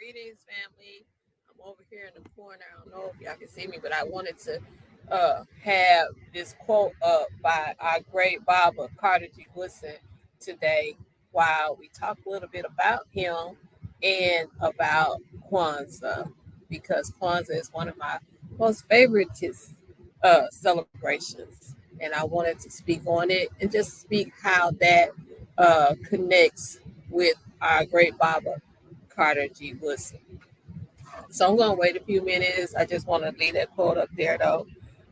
Greetings, family. I'm over here in the corner. I don't know if y'all can see me, but I wanted to have this quote up by our great Baba, Carter G. Woodson, today while we talk a little bit about him and about Kwanzaa, because Kwanzaa is one of my most favoriteest celebrations. And I wanted to speak on it and just speak how that connects with our great Baba, Carter G. Woodson. So I'm going to wait a few minutes. I just want to leave that quote up there, though,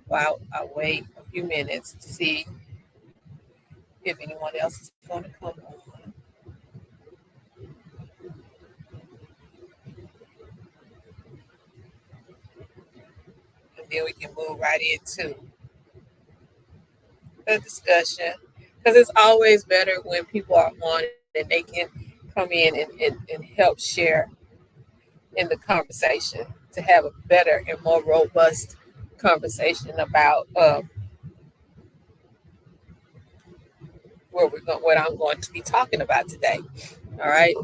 while I wait a few minutes to see if anyone else is going to come on. And then we can move right into the discussion. Because it's always better when people are on and they can come in and help share in the conversation to have a better and more robust conversation about what I'm going to be talking about today. All right.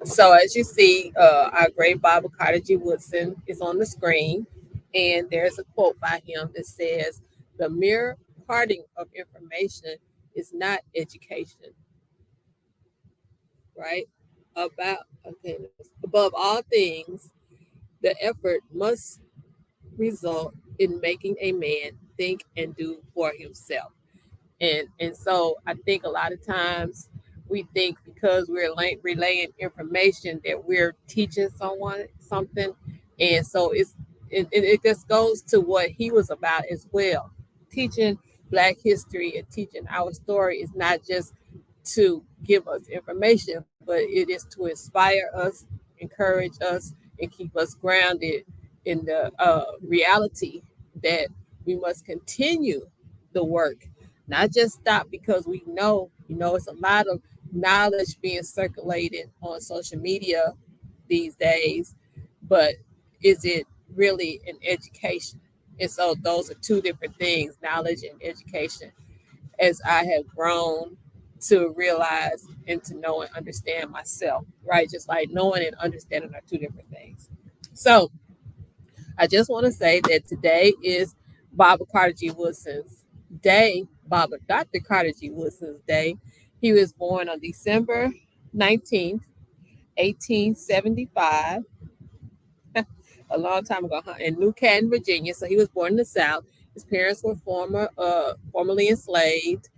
So as you see, our great Bible Carter G. Woodson is on the screen, and there's a quote by him that says, "The mere parting of information is not education." Right? Above all things, the effort must result in making a man think and do for himself. And so I think a lot of times we think because we're relaying information that we're teaching someone something, and so it just goes to what he was about as well. Teaching Black history and teaching our story is not just to give us information, but it is to inspire us, encourage us, and keep us grounded in the reality that we must continue the work, not just stop because we know, it's a lot of knowledge being circulated on social media these days, but is it really an education? And so those are two different things, knowledge and education, as I have grown to realize and to know and understand myself, right? Just like knowing and understanding are two different things. So I just want to say that today is Baba Carter G. Woodson's day, Dr. Carter G. Woodson's day. He was born on December 19th, 1875, a long time ago, in New Canton, Virginia. So he was born in the South. His parents were formerly enslaved,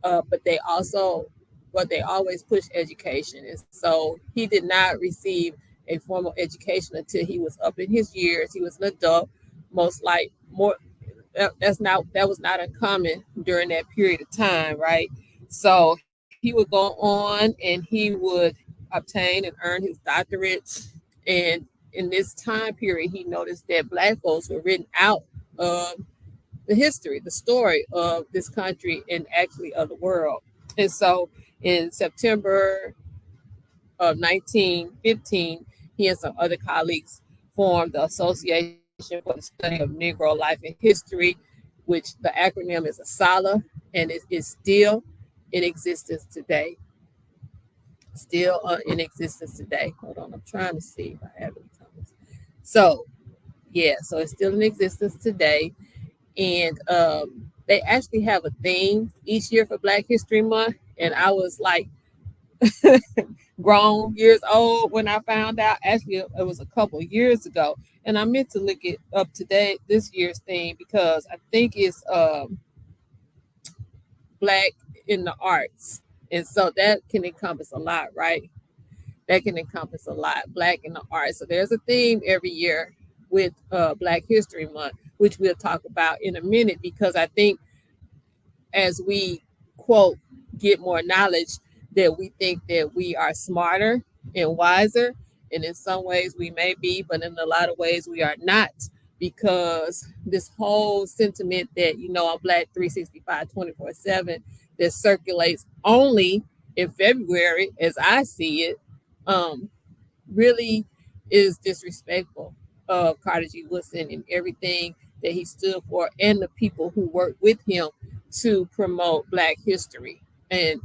but they always pushed education. And so he did not receive a formal education until he was up in his years. He was an adult, most like more that was not uncommon during that period of time, right? So he would go on and he would obtain and earn his doctorate. And in this time period, he noticed that Black folks were written out of the history, the story of this country and actually of the world. And so in September of 1915, he and some other colleagues formed the Association for the Study of Negro Life and History, which the acronym is ASALA, and it is still in existence today. Still in existence today. Hold on, I'm trying to see if I have any comments. So, yeah, so it's still in existence today. And they actually have a theme each year for Black History Month. And I was like grown years old when I found out. Actually, it was a couple of years ago, and I meant to look it up today, this year's theme, because I think it's Black in the arts, and so that can encompass a lot, right? That can encompass a lot. Black in the arts. So there's a theme every year with Black History Month, which we'll talk about in a minute, because I think as we quote get more knowledge, that we think that we are smarter and wiser, and in some ways we may be, but in a lot of ways we are not, because this whole sentiment that I'm Black 365 24/7 that circulates only in February, as I see it, um, really is disrespectful of Carter G. Woodson and everything that he stood for, and the people who worked with him to promote Black history. And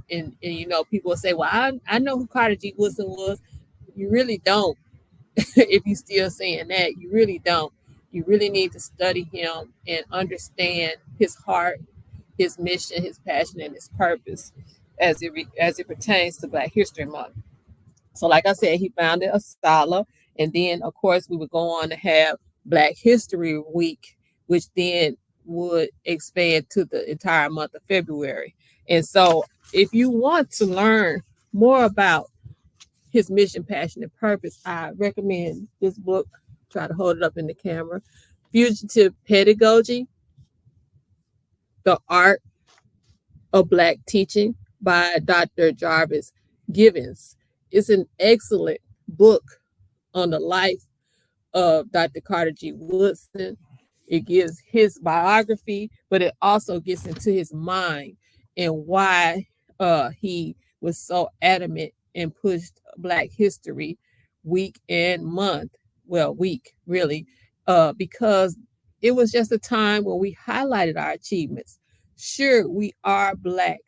people say, well, I know who Carter G. Woodson was. You really don't. if you're still saying that, you really don't. You really need to study him and understand his heart, his mission, his passion, and his purpose as it pertains to Black History Month. So, like I said, he founded a scholar, and then, of course, we would go on to have Black History Week, which then would expand to the entire month of February. And so, if you want to learn more about his mission, passion, and purpose, I recommend this book. Try to hold it up in the camera. Fugitive Pedagogy: The Art of Black Teaching by Dr. Jarvis Givens. It's an excellent book on the life of Dr. Carter G. Woodson. It gives his biography, but it also gets into his mind and why he was so adamant and pushed Black History Week and month. Well, week really, because it was just a time when we highlighted our achievements. Sure, we are Black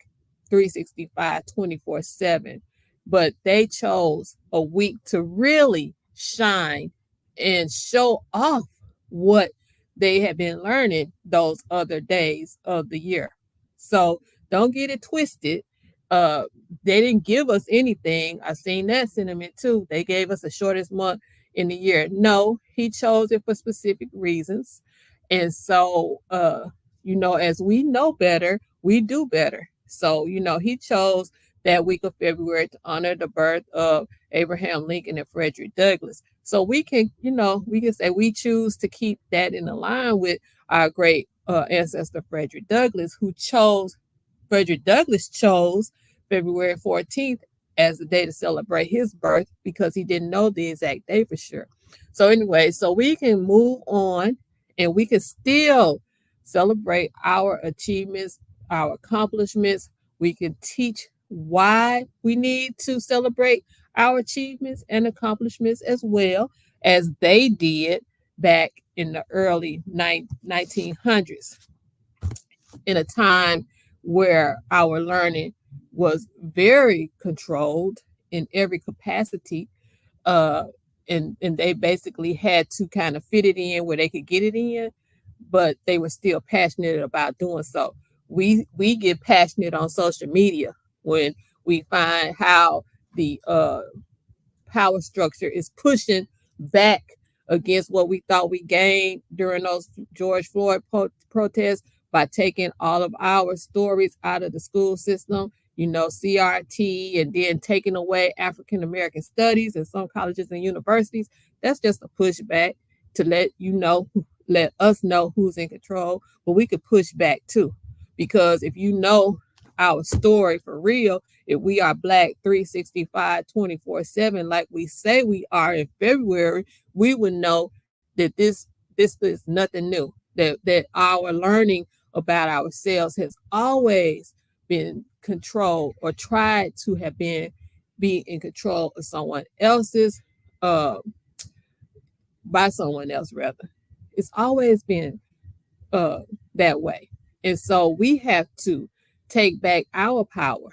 365, 24/7, but they chose a week to really shine and show off what they had been learning those other days of the year. So don't get it twisted. Uh, they didn't give us anything. I seen that sentiment too. They gave us the shortest month in the year. No, he chose it for specific reasons. And so, as we know better, we do better. So, he chose that week of February to honor the birth of Abraham Lincoln and Frederick Douglass. So we can say we choose to keep that in line with our great ancestor Frederick Douglass, Frederick Douglass chose February 14th as the day to celebrate his birth because he didn't know the exact day for sure. So anyway, so we can move on and we can still celebrate our achievements, our accomplishments. We can teach why we need to celebrate our achievements and accomplishments as well as they did back in the early 1900s, in a time where our learning was very controlled in every capacity. Uh, and they basically had to kind of fit it in where they could get it in, but they were still passionate about doing so. We get passionate on social media when we find how the power structure is pushing back against what we thought we gained during those George Floyd protests by taking all of our stories out of the school system, CRT, and then taking away African American studies in some colleges and universities. That's just a pushback to let us know who's in control, but we could push back too. Because if you know our story for real, if we are Black 365, 24/7, like we say we are in February, we would know that this is nothing new. That our learning about ourselves has always been controlled or tried to have been be in control of someone else's uh by someone else rather. It's always been that way. And so we have to take back our power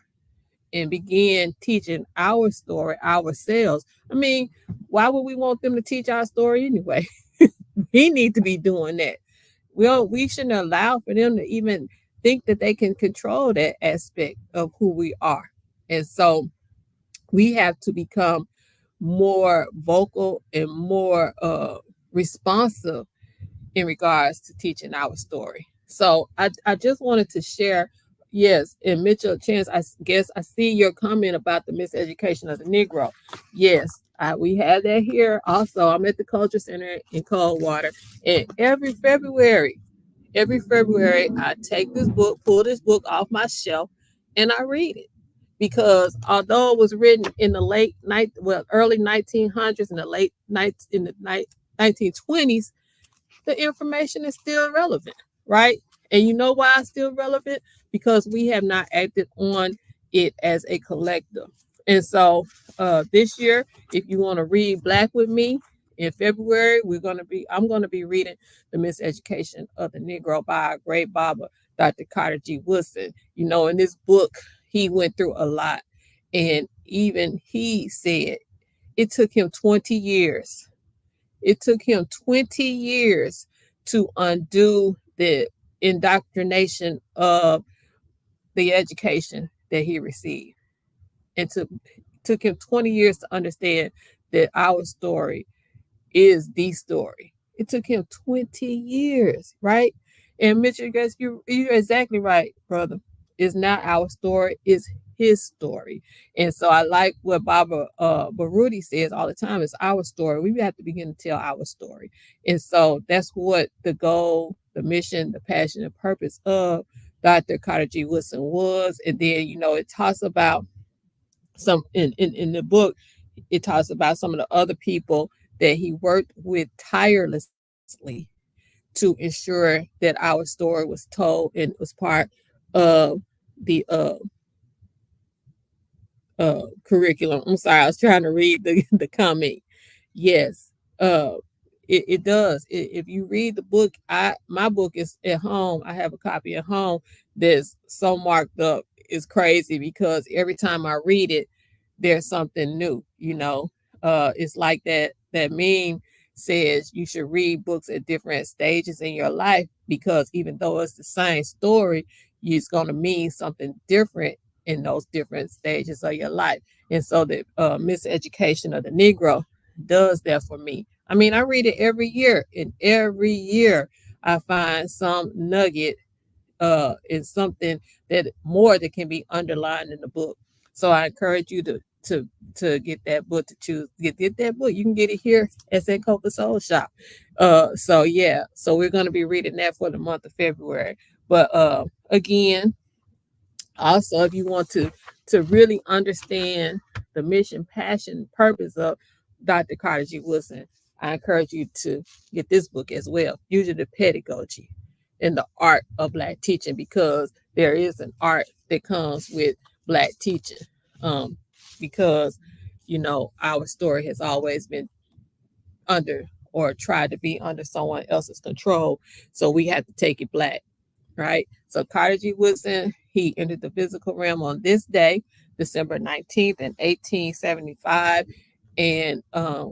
and begin teaching our story ourselves. I mean, why would we want them to teach our story anyway? We need to be doing that. We shouldn't allow for them to even think that they can control that aspect of who we are. And so we have to become more vocal and more responsive in regards to teaching our story. So I just wanted to share. Yes, and Mitchell Chance, I guess I see your comment about the miseducation of the Negro. Yes, we have that here also. I'm at the Culture Center in Coldwater, and every February, I take this book, pull this book off my shelf, and I read it. Because although it was written in the early 1900s and the late night in the 1920s, the information is still relevant, right? And you know why it's still relevant? Because we have not acted on it as a collective. And so this year, if you want to read Black with me in February, I'm gonna be reading The Miseducation of the Negro by our great Baba, Dr. Carter G. Woodson. In this book, he went through a lot. And even he said it took him 20 years It took him 20 years to undo the indoctrination of the education that he received. And took him 20 years to understand that our story is the story. It took him 20 years, right? And Mitchell, guess you're exactly right, brother. It's not our story, it's his story. And so I like what Baba Baruti says all the time. It's our story. We have to begin to tell our story. And so that's what the goal, the mission, the passion, and purpose of Dr. Carter G. Woodson was. And then, it talks about some in the book, it talks about some of the other people that he worked with tirelessly to ensure that our story was told and was part of the curriculum. I'm sorry, I was trying to read the comment. Yes, uh, it does. If you read the book, my book is at home. I have a copy at home that's so marked up. It's crazy because every time I read it, there's something new. It's like that meme says you should read books at different stages in your life because even though it's the same story, it's going to mean something different in those different stages of your life. And so the miseducation of the Negro does that for me. I mean, I read it every year, and every year I find some nugget in something that can be underlined in the book. So I encourage you to get that book, to choose get that book. You can get it here at Sankofa Soul Shop. So yeah, so we're going to be reading that for the month of February. But again, also, if you want to really understand the mission, passion, purpose of Dr. Carter G. Woodson, I encourage you to get this book as well, Fugitive Pedagogy and the Art of Black Teaching, because there is an art that comes with Black teaching. Um, because, our story has always been under or tried to be under someone else's control. So we have to take it Black, right? So Carter G. Woodson, he entered the physical realm on this day, December 19th in 1875. And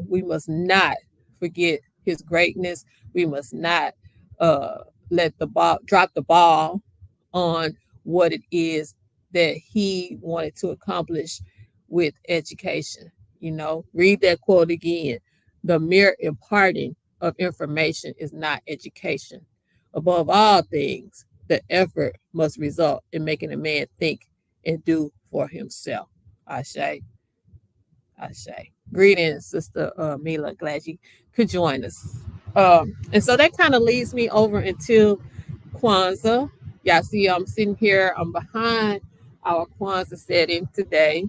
we must not forget his greatness. We must not uh, drop the ball on what it is that he wanted to accomplish with education. Read that quote again. The mere imparting of information is not education. Above all things, the effort must result in making a man think and do for himself. Ashe, Ashe. Greetings, Sister Mila. Glad you could join us. And so that kind of leads me over into Kwanzaa. Y'all see, I'm sitting here. I'm behind our Kwanzaa setting today,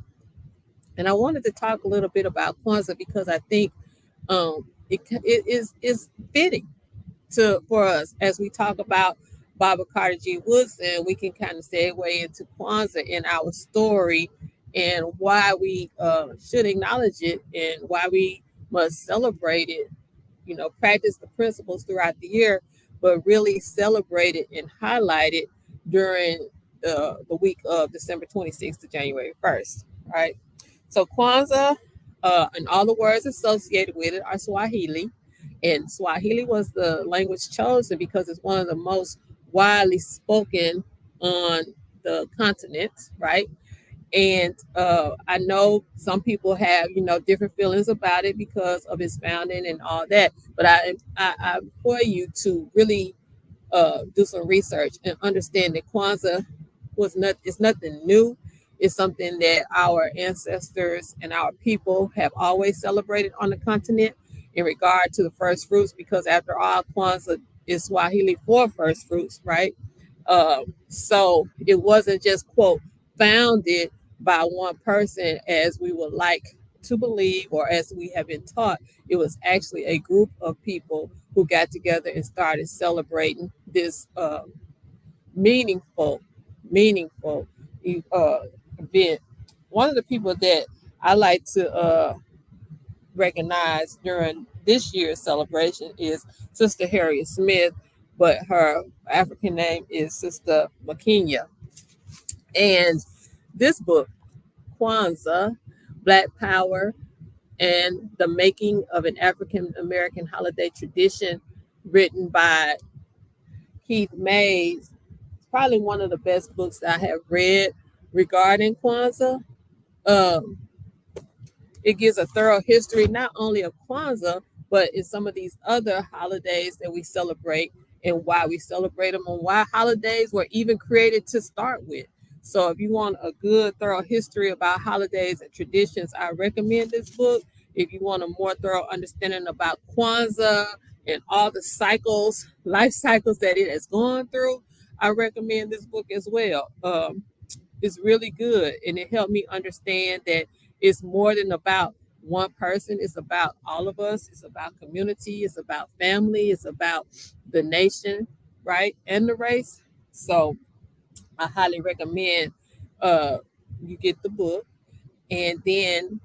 and I wanted to talk a little bit about Kwanzaa because I think it is fitting to for us as we talk about Baba Carter G. Woodson. We can kind of segue into Kwanzaa in our story and why we should acknowledge it and why we must celebrate it. Practice the principles throughout the year, but really celebrate it and highlight it during the week of December 26th to January 1st, right? So Kwanzaa and all the words associated with it are Swahili. And Swahili was the language chosen because it's one of the most widely spoken on the continent, right? And I know some people have, different feelings about it because of its founding and all that. But I implore you to really do some research and understand that Kwanzaa it's nothing new. It's something that our ancestors and our people have always celebrated on the continent in regard to the first fruits, because after all, Kwanzaa is Swahili for first fruits, right? So it wasn't just, quote, founded by one person as we would like to believe or as we have been taught. It was actually a group of people who got together and started celebrating this meaningful, meaningful uh, event. One of the people that I like to recognize during this year's celebration is Sister Harriet Smith, but her African name is Sister Makenya. And this book, Kwanzaa, Black Power, and The Making of an African American Holiday Tradition, written by Keith Mays. It's probably one of the best books that I have read regarding Kwanzaa. Um, it gives a thorough history not only of Kwanzaa, but in some of these other holidays that we celebrate and why we celebrate them and why holidays were even created to start with. So, if you want a good, thorough history about holidays and traditions, I recommend this book. If you want a more thorough understanding about Kwanzaa and all the cycles, life cycles that it has gone through, I recommend this book as well. It's really good, and it helped me understand that it's more than about one person. It's about all of us. It's about community. It's about family. It's about the nation, right, and the race. So I highly recommend uh, you get the book, and then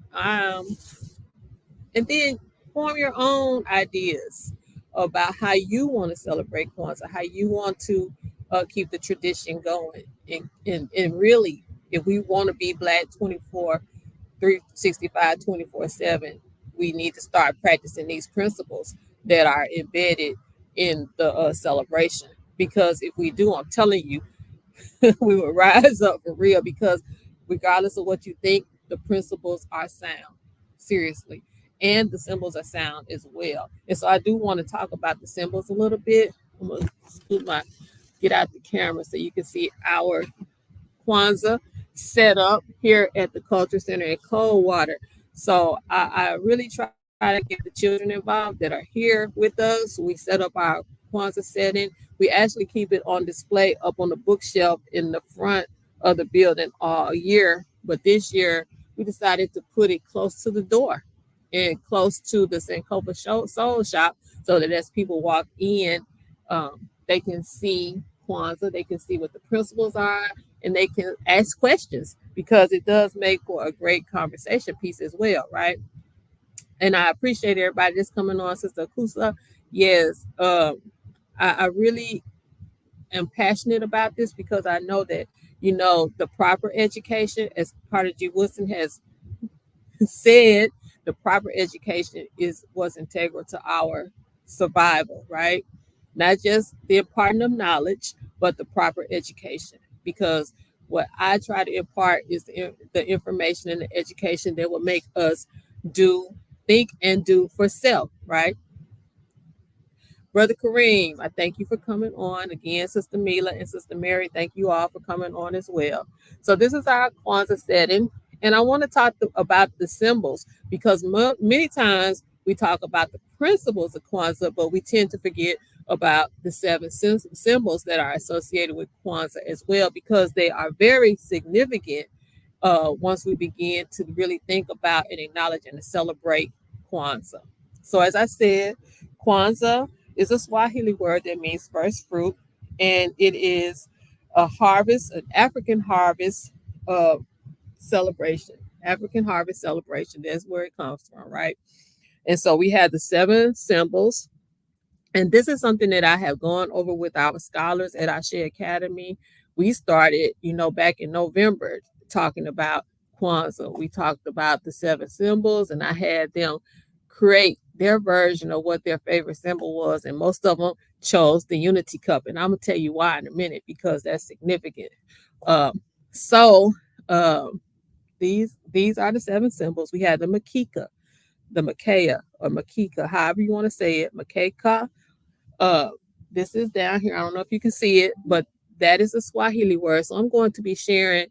form your own ideas about how you want to celebrate Kwanzaa, how you want to keep the tradition going. And really, if we want to be Black 365, 24/7, we need to start practicing these principles that are embedded in the celebration. Because if we do, I'm telling you, we will rise up for real, because regardless of what you think, the principles are sound. Seriously. And the symbols are sound as well. And so I do want to talk about the symbols a little bit. I'm gonna get out the camera so you can see our Kwanzaa set up here at the Culture Center in Coldwater. So I really try to get the children involved that are here with us. We set up our Kwanzaa setting. We actually keep it on display up on the bookshelf in the front of the building all year. But this year, we decided to put it close to the door and close to the Sankofa Soul Shop, so that as people walk in, they can see Kwanzaa, they can see what the principles are, and they can ask questions, because it does make for a great conversation piece as well, right? And I appreciate everybody that's coming on, Sister Kusa. Yes, I really am passionate about this, because I know that, the proper education, as Carter G. Woodson has said, the proper education is was integral to our survival, right? Not just the imparting of knowledge, but the proper education. Because what I try to impart is the information and the education that will make us do, think, and do for self, right? Brother Kareem, I thank you for coming on. Again, Sister Mila and Sister Mary, thank you all for coming on as well. So this is our Kwanzaa setting. And I want to talk about the symbols, because many times we talk about the principles of Kwanzaa, but we tend to forget about the seven symbols that are associated with Kwanzaa as well, because they are very significant once we begin to really think about and acknowledge and celebrate Kwanzaa. So, as I said, Kwanzaa is a Swahili word that means first fruit, and it is a harvest, an African harvest uh, celebration. African harvest celebration. That's where it comes from, right? And so we have the seven symbols, and this is something that I have gone over with our scholars at Ashe Academy. We started, back in November talking about Kwanzaa. We talked about the seven symbols, and I had them create their version of what their favorite symbol was. And most of them chose the Unity Cup. And I'm going to tell you why in a minute, because that's significant. Um, so um, these are the seven symbols. We had the Makika, the Makea, or Makika, however you want to say it, Makeka. uh, this is down here. I don't know if you can see it, but that is a Swahili word. So I'm going to be sharing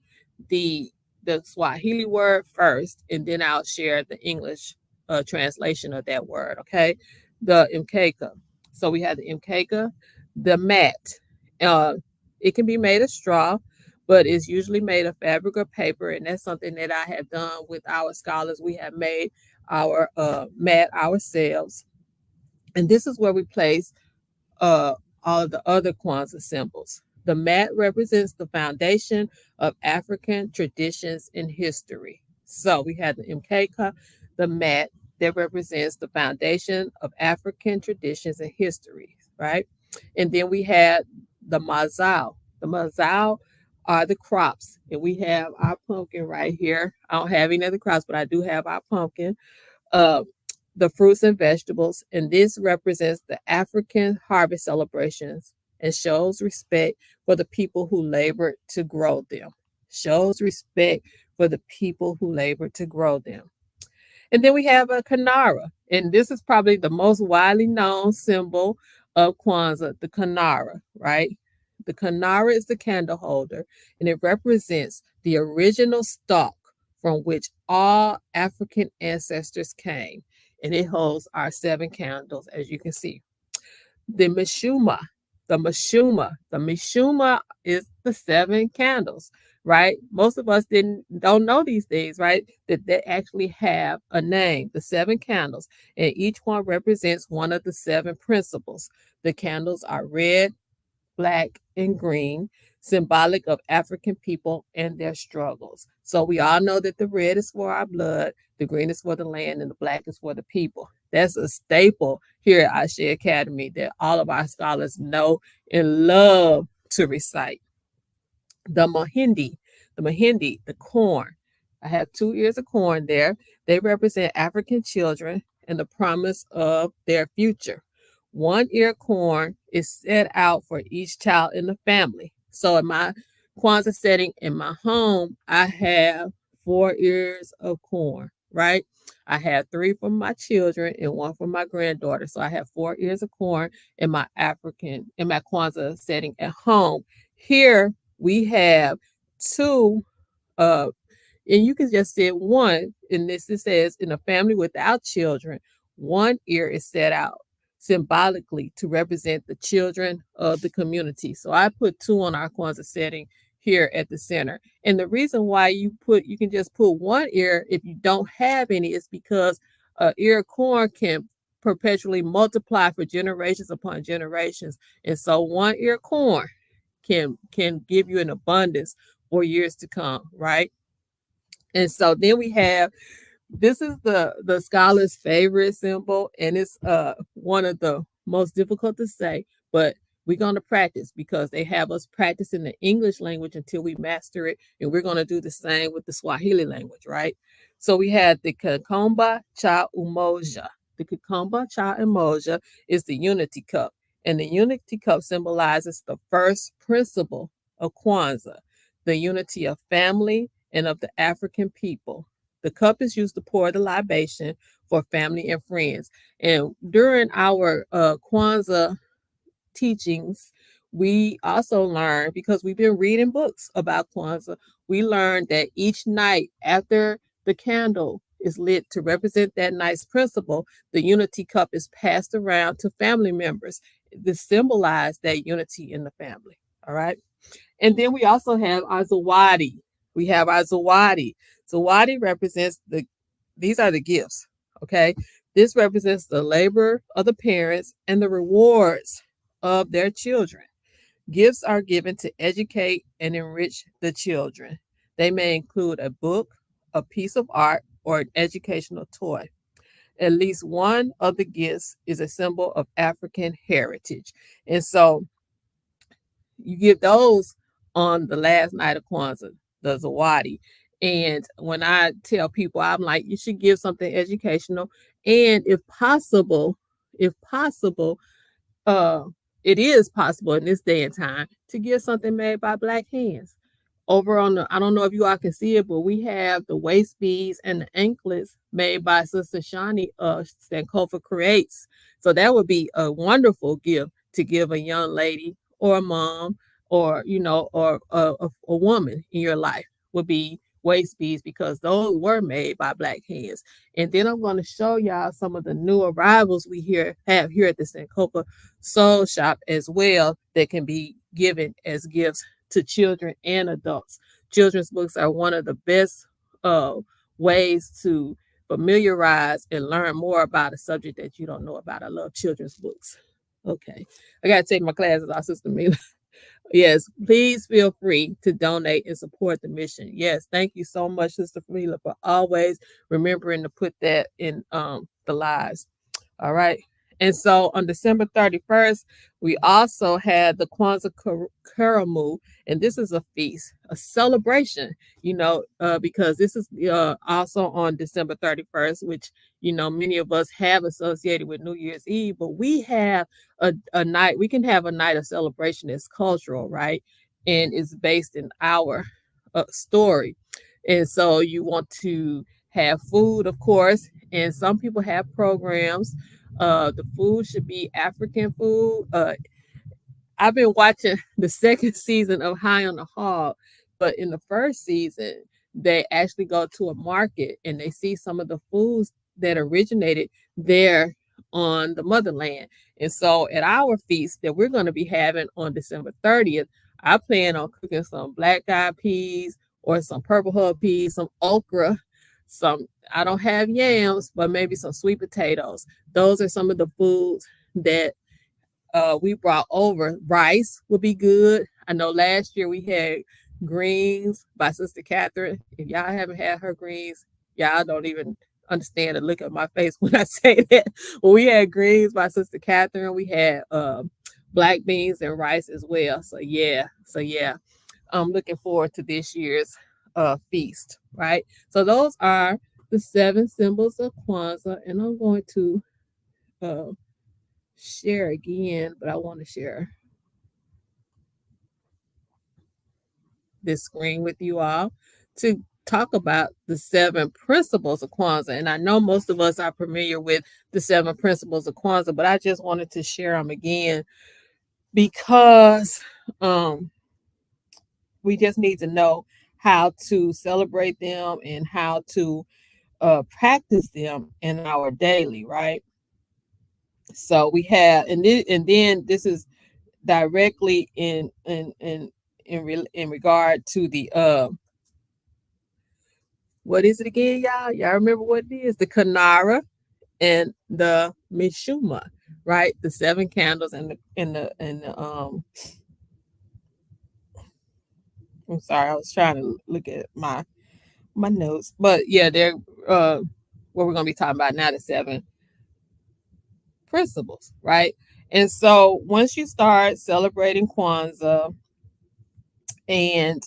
the the Swahili word first, and then I'll share the English translation of that word. Okay, the mkeka. So we have the mkeka, the mat. Uh, it can be made of straw, but it's usually made of fabric or paper, and that's something that I have done with our scholars. We have made our mat ourselves, and this is where we place uh, all of the other Kwanzaa symbols. The mat represents the foundation of African traditions and history. So we have the mkeka, the mat that represents the foundation of African traditions and history, right? And then we had the mazao. The mazao are the crops, and we have our pumpkin right here. I don't have any other crops, but I do have our pumpkin. uh, the fruits and vegetables, and this represents the African harvest celebrations and shows respect for the people who labored to grow them. Shows respect for the people who labored to grow them. And then we have a Kanara, and this is probably the most widely known symbol of Kwanzaa, the Kanara, right? The Kanara is the candle holder, and it represents the original stalk from which all African ancestors came. And it holds our seven candles, as you can see. The Mishuma, the Mishuma is the seven candles, right? Most of us don't know these things, right? That they actually have a name, the seven candles, and each one represents one of the seven principles. The candles are red, black, and green, symbolic of African people and their struggles. So we all know that the red is for our blood, the green is for the land, and the black is for the people. That's a staple here at Ashe Academy that all of our scholars know and love to recite. The Mahindi, the corn. I have 2 ears of corn there. They represent African children and the promise of their future. 1 ear corn is set out for each child in the family. So in my Kwanzaa setting in my home, I have 4 ears of corn, right? I have three for my children and one for my granddaughter. So I have 4 ears of corn in my Kwanzaa setting at home. Here we have two, uh, and you can just say one. And this it says, in a family without children, 1 ear is set out symbolically to represent the children of the community. So I put two on our Kwanzaa setting here at the center. And the reason why you can just put 1 ear if you don't have any is because a ear of corn can perpetually multiply for generations upon generations. And so 1 ear corn can give you an abundance for years to come, right? And so then we have, this is the scholar's favorite symbol, and it's one of the most difficult to say, but we're going to practice because they have us practice in the English language until we master it, and we're going to do the same with the Swahili language, right? So we had the Kakomba Cha Umoja. The Kakomba Cha Umoja is the unity cup, and the unity cup symbolizes the first principle of Kwanzaa, the unity of family and of the African people. The cup is used to pour the libation for family and friends. And during our Kwanzaa teachings, we also learned, because we've been reading books about Kwanzaa, we learned that each night after the candle is lit to represent that night's principle, the unity cup is passed around to family members to symbolize that unity in the family. All right. And then we also have our Zawadi. We have our Zawadi. Zawadi represents these are the gifts. Okay. This represents the labor of the parents and the rewards of their children. Gifts are given to educate and enrich the children. They may include a book, a piece of art, or an educational toy. At least one of the gifts is a symbol of African heritage. And so you give those on the last night of Kwanzaa, the Zawadi. And when I tell people, I'm like, you should give something educational. And if possible, uh, it is possible in this day and time to get something made by Black hands. Over on the, I don't know if you all can see it, but we have the waist beads and the anklets made by Sister Shani Sankofa Creates. So that would be a wonderful gift to give a young lady or a mom or, or a woman in your life, would be waist beads, because those were made by Black hands. And then I'm going to show y'all some of the new arrivals we have here at the Sankofa Soul Shop as well, that can be given as gifts to children and adults. Children's books are one of the best uh, ways to familiarize and learn more about a subject that you don't know about. I love children's books. Okay, I got to take my classes off, Sister Mila. Yes, please feel free to donate and support the mission. Yes, thank you so much, Sister Mila, for always remembering to put that in the lives. All right. And so on December 31st, we also had the Kwanzaa Karamu, and this is a feast, a celebration, because this is also on December 31st, which, many of us have associated with New Year's Eve, but we have a night, we can have a night of celebration that's cultural, right? And it's based in our story. And so you want to have food, of course, and some people have programs. The food should be African food. I've been watching the second season of High on the Hog, but in the first season, they actually go to a market and they see some of the foods that originated there on the motherland. And so at our feast that we're going to be having on December 30th, I plan on cooking some black eyed peas or some purple hub peas, some okra, some, I don't have yams, but maybe some sweet potatoes. Those are some of the foods that we brought over. Rice would be good. I know last year we had greens by Sister Catherine. If y'all haven't had her greens, y'all don't even understand the look at my face when I say that. Well, we had greens by Sister Catherine. We had black beans and rice as well. So yeah, I'm looking forward to this year's feast. Right. So those are the 7 symbols of Kwanzaa, and I'm going to uh, share again, but I want to share this screen with you all to talk about the 7 principles of Kwanzaa. And I know most of us are familiar with the 7 principles of Kwanzaa, but I just wanted to share them again because we just need to know how to celebrate them and how to practice them in our daily, right? So we have, and then this is directly in regard to the what is it again, y'all? Y'all remember what it is? The Kanara and the Mishuma, right? The 7 candles and the I'm sorry, I was trying to look at my notes, but yeah, they're what we're gonna be talking about now, the 7 principles, right? And so once you start celebrating Kwanzaa and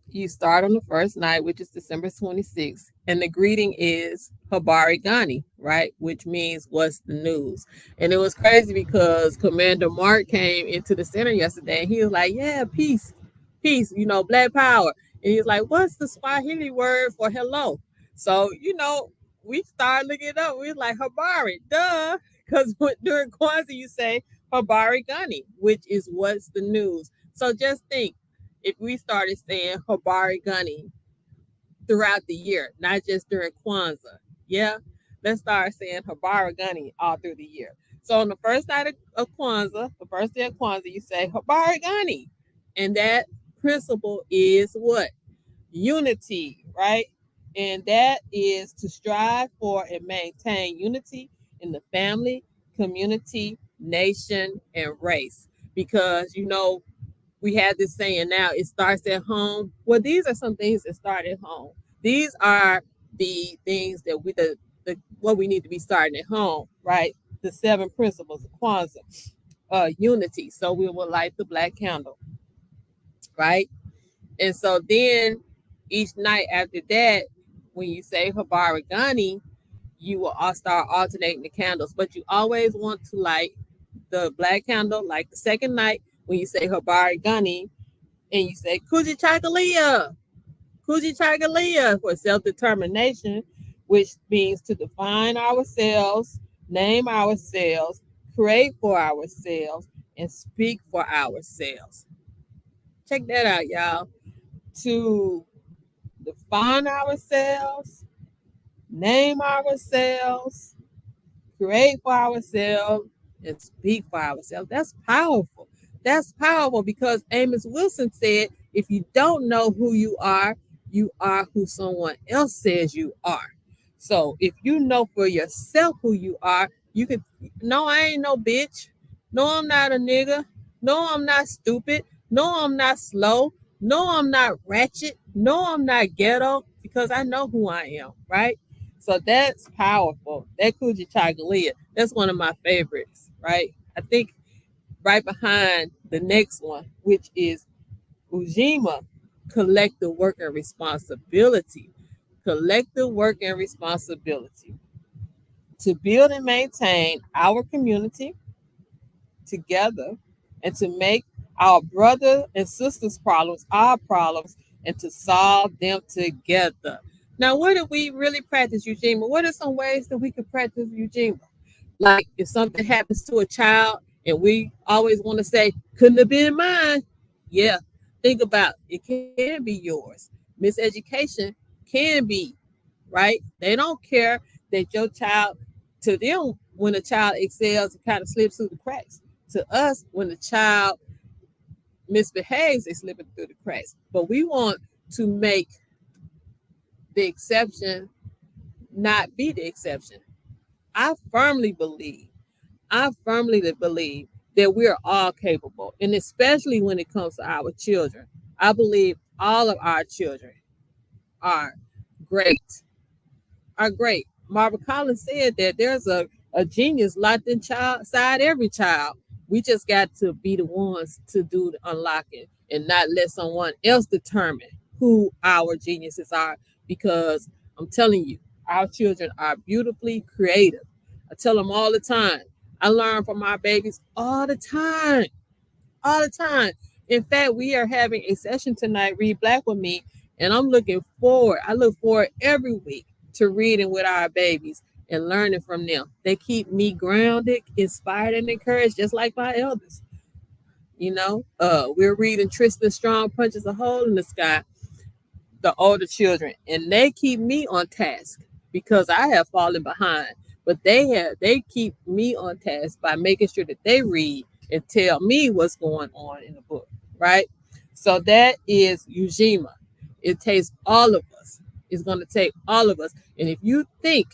you start on the first night, which is December 26th, and the greeting is Habari Gani, right? Which means what's the news? And it was crazy because Commander Mark came into the center yesterday and he was like, yeah, peace, peace, black power. And he was like, what's the Swahili word for hello? So, we started looking it up. We was like, Habari, duh. Because during Kwanzaa, you say Habari Gani, which is what's the news. So just think, if we started saying Habari Gani throughout the year, not just during Kwanzaa. Yeah, let's start saying Habari Gani all through the year. So on the first night of Kwanzaa, the first day of Kwanzaa, you say Habari Gani. And that principle is what? Unity, right? And that is to strive for and maintain unity in the family, community, nation, and race. Because, we have this saying now, it starts at home. Well, these are some things that start at home. These are the things that the what we need to be starting at home, right? The 7 principles of Kwanzaa, unity. So we will light the black candle, right? And so then each night after that, when you say Habari Gani, you will all start alternating the candles, but you always want to light the black candle like the second night when you say Habari Gani, and you say Kuji Chagalia for self-determination, which means to define ourselves, name ourselves, create for ourselves, and speak for ourselves. Check that out, y'all. To define ourselves, name ourselves, create for ourselves, and speak for ourselves. That's powerful. That's powerful because Amos Wilson said, if you don't know who you are who someone else says you are. So if you know for yourself who you are, you can, no, I ain't no bitch. No, I'm not a nigga. No, I'm not stupid. No, I'm not slow. No, I'm not ratchet. No, I'm not ghetto because I know who I am, right? So that's powerful. That Kuji Chagalia, that's one of my favorites, right? I think right behind the next one, which is Ujima, collective work and responsibility. Collective work and responsibility to build and maintain our community together and to make our brother and sisters' problems our problems and to solve them together. Now, what do we really practice, Eugene? What are some ways that we can practice Eugene? Like if something happens to a child and we always want to say, couldn't have been mine. Yeah, think about it can be yours. Miseducation can be, right? They don't care that your child, to them, when a child excels, it kind of slips through the cracks. To us, when the child misbehaves, they slip it through the cracks. But we want to make the exception not be the exception. I firmly believe I firmly believe that we are all capable, and especially when it comes to our children. I believe all of our children are great, are great. Marva Collins said that there's a genius locked inside every child. We just got to be the ones to do the unlocking and not let someone else determine who our geniuses are because I'm telling you, our children are beautifully creative. I tell them all the time. I learn from our babies all the time, all the time. In fact, we are having a session tonight, Read Black with me, and I'm looking forward. I look forward every week to reading with our babies and learning from them. They keep me grounded, inspired, and encouraged, just like my elders. We're reading Tristan Strong Punches a Hole in the Sky, the older children, and they keep me on task because I have fallen behind. But they keep me on task by making sure that they read and tell me what's going on in the book, right? So that is Ujima. It takes all of us. It's going to take all of us. And if you think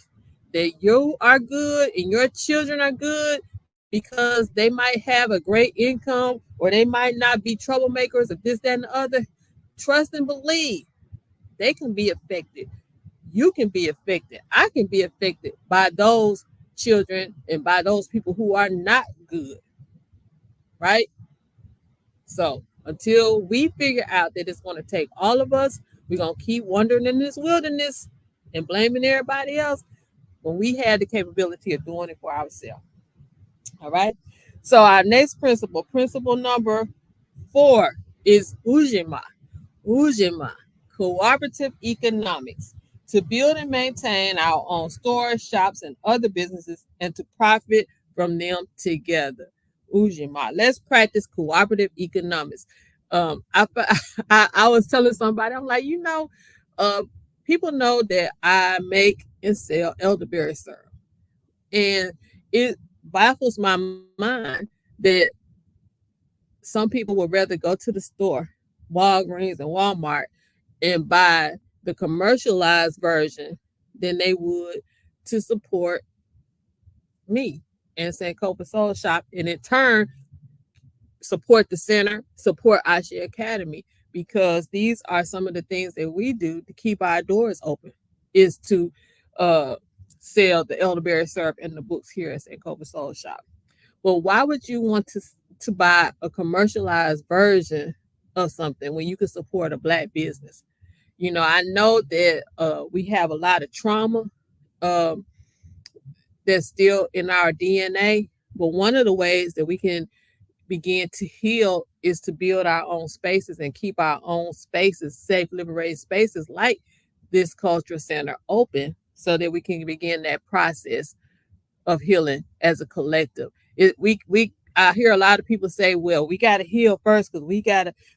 that you are good and your children are good because they might have a great income or they might not be troublemakers or this, that, and the other, trust and believe they can be affected. You can be affected. I can be affected by those children and by those people who are not good, right? So until we figure out that it's going to take all of us, we're going to keep wandering in this wilderness and blaming everybody else when we had the capability of doing it for ourselves. All right. So our next principle number 4 is Ujima. Ujima, cooperative economics, to build and maintain our own stores, shops, and other businesses, and to profit from them together. Ujima. Let's practice cooperative economics. I, I was telling somebody, I'm like, uh, people know that I make and sell elderberry syrup, and it baffles my mind that some people would rather go to the store, Walgreens and Walmart, and buy the commercialized version than they would to support me and Sankofa Soul Shop, and in turn support the center, support Ashe Academy, because these are some of the things that we do to keep our doors open is to uh, sell the elderberry syrup and the books here at Sankofa Soul Shop. Well, why would you want to buy a commercialized version of something when you can support a black business? I know that we have a lot of trauma um, that's still in our DNA, but one of the ways that we can begin to heal is to build our own spaces and keep our own spaces, safe, liberated spaces like this cultural center open so that we can begin that process of healing as a collective. We I hear a lot of people say, "Well, we got to heal first because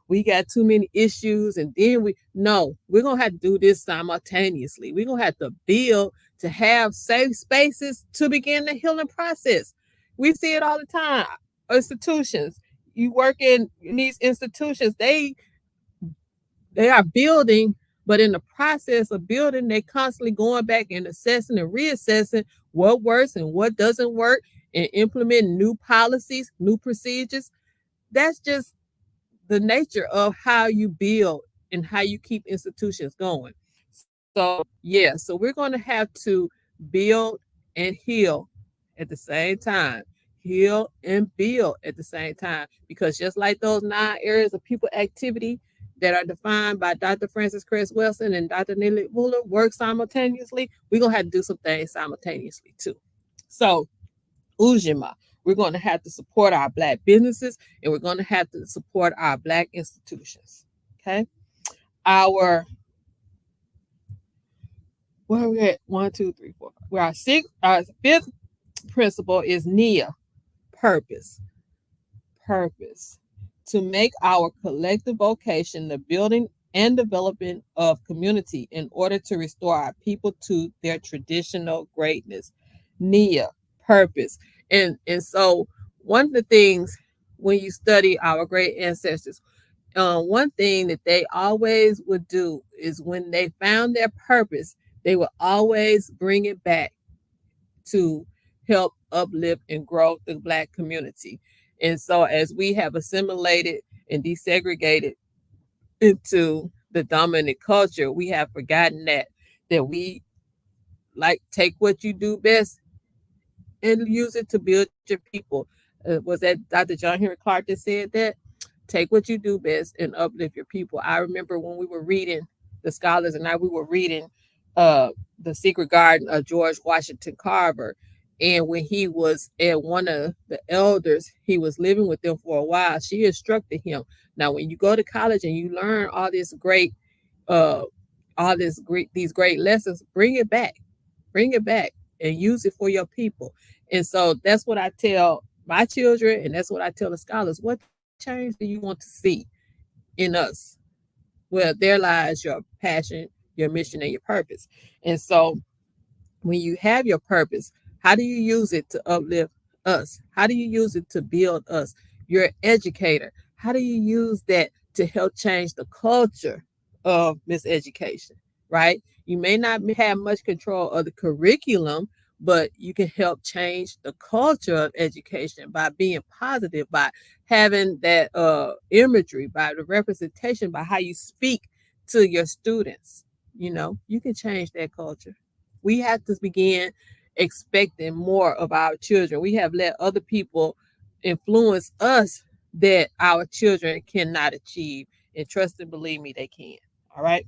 we got too many issues, and then we're gonna have to do this simultaneously. We're gonna have to build to have safe spaces to begin the healing process. We see it all the time. Institutions, you work in these institutions, they are building, but in the process of building, they constantly going back and assessing and reassessing what works and what doesn't work and implementing new policies, new procedures. That's just the nature of how you build and how you keep institutions going. So, yeah, so we're going to have to build and heal at the same time. Heal and build at the same time. Because just like those 9 areas of people activity that are defined by Dr. Francis Cress Wilson and Dr. Nellie Wooler work simultaneously, we're going to have to do some things simultaneously too. So, Ujima, we're going to have to support our Black businesses and we're going to have to support our Black institutions. Okay. Our Where are we at? One, two, three, four. Where our fifth principle is Nia, purpose. Purpose. To make our collective vocation the building and development of community in order to restore our people to their traditional greatness. Nia, purpose. And so one of the things when you study our great ancestors, one thing that they always would do is when they found their purpose, they would always bring it back to help uplift and grow the Black community. And so, as we have assimilated and desegregated into the dominant culture, we have forgotten that we like take what you do best and use it to build your people. Was that Dr. John Henry Clark that said that? Take what you do best and uplift your people. I remember when we were reading, the scholars and I, we were reading uh, The Secret Garden of George Washington Carver. And when he was at one of the elders, he was living with them for a while. She instructed him. Now, when you go to college and you learn uh, these great lessons, bring it back and use it for your people. And so that's what I tell my children, and that's what I tell the scholars. What change do you want to see in us? Well, there lies your passion, your mission, and your purpose. And so when you have your purpose, how do you use it to uplift us? How do you use it to build us? You're an educator. How do you use that to help change the culture of miseducation, right? You may not have much control of the curriculum, but you can help change the culture of education by being positive, by having that imagery, by the representation, by how you speak to your students. You can change that culture. We have to begin expecting more of our children. We have let other people influence us that our children cannot achieve. And trust and believe me, they can. All right.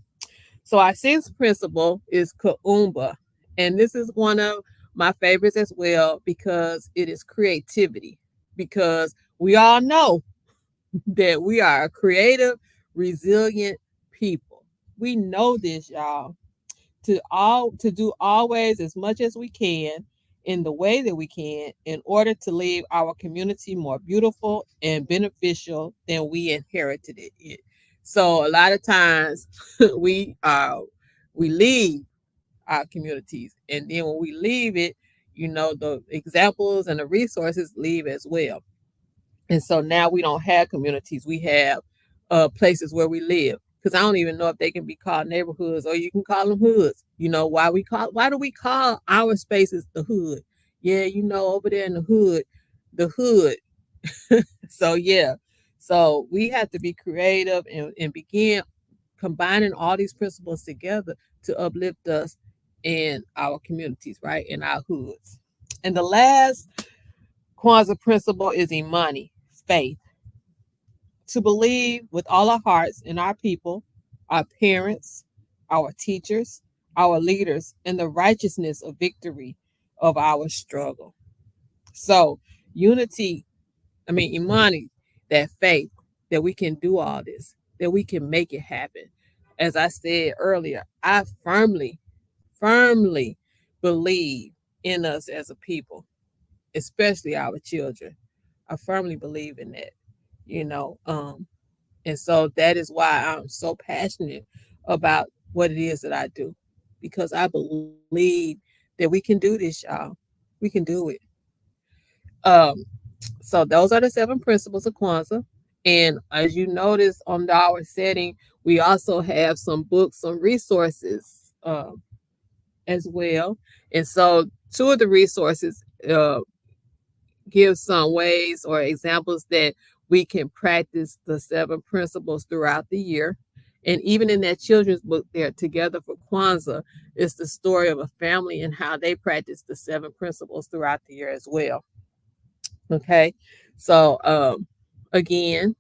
So our sixth principle is Kaumba. And this is one of my favorites as well because it is creativity. Because we all know that we are a creative, resilient people. We know this, y'all, to do always as much as we can in the way that we can in order to leave our community more beautiful and beneficial than we inherited it. So a lot of times we we leave our communities, and then when we leave it, the examples and the resources leave as well. And so now we don't have communities. We have places where we live. Because I don't even know if they can be called neighborhoods or you can call them hoods. Why do we call our spaces the hood? Yeah, over there in the hood. So yeah. So we have to be creative and begin combining all these principles together to uplift us in our communities, right? In our hoods. And the last Kwanzaa principle is Imani, faith. To believe with all our hearts in our people, our parents, our teachers, our leaders, and the righteousness of victory of our struggle. So, unity, Imani, that faith that we can do all this, that we can make it happen. As I said earlier, I firmly believe in us as a people, especially our children. I firmly believe in that, you know. And so that is why I'm so passionate about what it is that I do, because I believe that we can do this, y'all. We can do it. Um, so those are the 7 principles of Kwanzaa. And as you notice on our setting, we also have some books, some resources as well. And so two of the resources give some ways or examples that we can practice the 7 principles throughout the year. And even in that children's book there, Together for Kwanzaa, it's the story of a family and how they practice the seven principles throughout the year as well. Okay. So again,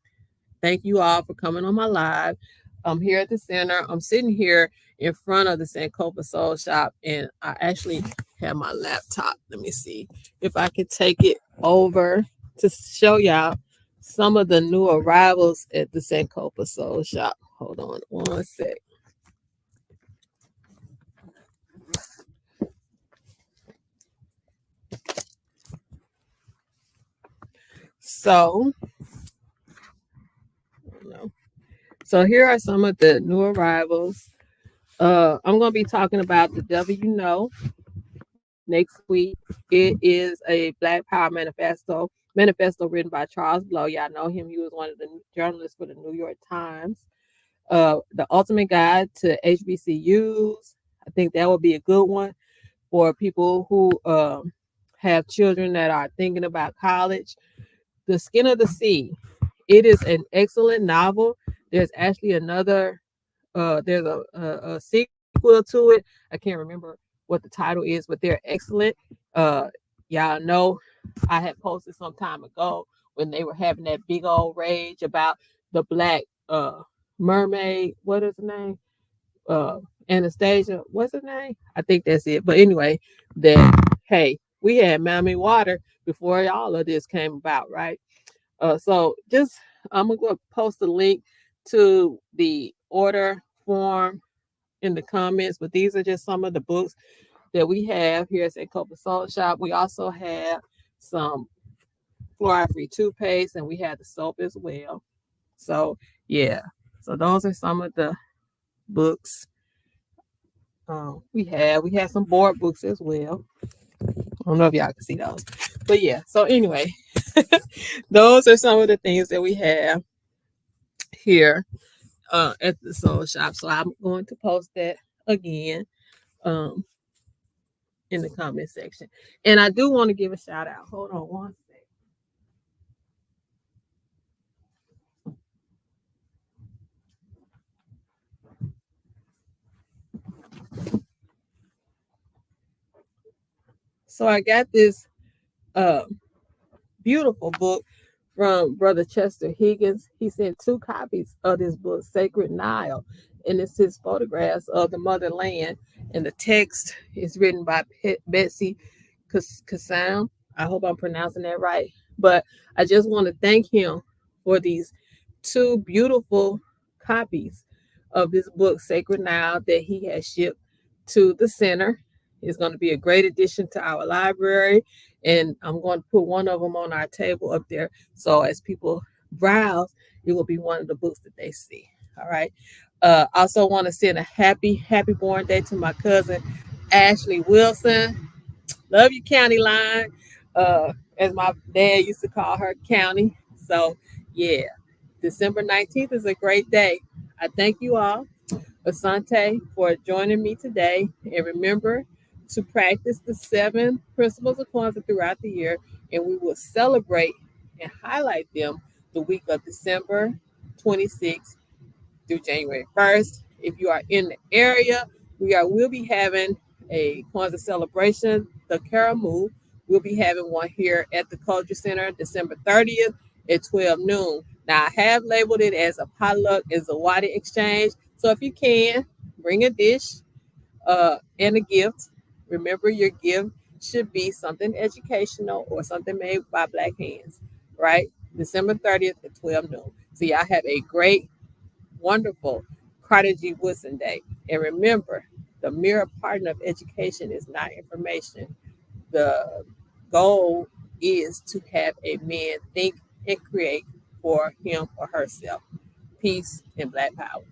thank you all for coming on my live. I'm here at the center. I'm sitting here in front of the Sankofa Soul Shop, and I actually have my laptop. Let me see if I can take it over to show y'all some of the new arrivals at the Sankofa Soul Shop. Hold on one sec. So, no. So here are some of the new arrivals. I'm going to be talking about The Devil You Know next week. It is a Black Power manifesto written by Charles Blow. Y'all know him. He was one of the journalists for the New York Times. The Ultimate Guide to HBCUs. I think that would be a good one for people who have children that are thinking about college. The Skin of the Sea. It is an excellent novel. There's actually another there's a sequel to it. I can't remember what the title is, but they're excellent. Y'all know I had posted some time ago when they were having that big old rage about the black mermaid. What is her name? Anastasia. What's her name? I think that's it. But anyway, that hey, we had Miami Water before all of this came about, right? So just I'm gonna go post a link to the order form in the comments, but these are just some of the books that we have here at Sankofa Soul Shop. We also have some fluoride-free toothpaste, and we have the soap as well. So yeah, so those are some of the books we have. We have some board books as well. I don't know if y'all can see those, but yeah. So anyway, those are some of the things that we have here at the Soul Shop. So I'm going to post that again um, in the comment section. And I do want to give a shout out. Hold on one second. So I got this uh, beautiful book from Brother Chester Higgins. He sent 2 copies of this book, Sacred Nile, and it's his photographs of the motherland. And the text is written by Betsy Kasam. I hope I'm pronouncing that right. But I just want to thank him for these 2 beautiful copies of this book, Sacred Nile, that he has shipped to the center. It's going to be a great addition to our library. And I'm going to put one of them on our table up there. So as people browse, it will be one of the books that they see. All right. Also want to send a happy born day to my cousin, Ashley Wilson. Love you, County Line. As my dad used to call her County. So yeah, December 19th is a great day. I thank you all, Asante, for joining me today. And remember to practice the 7 principles of Kwanzaa throughout the year, and we will celebrate and highlight them the week of December 26th through January 1st. If you are in the area, we'll be having a Kwanzaa celebration, the Karamu. We'll be having one here at the Culture Center December 30th at 12 noon. Now, I have labeled it as a potluck and Zawadi exchange. So if you can, bring a dish and a gift. Remember, your gift should be something educational or something made by Black hands, right? December 30th at 12 noon. So y'all have a great, wonderful Carter G. Woodson Day. And remember, the mere partner of education is not information. The goal is to have a man think and create for him or herself. Peace and Black power.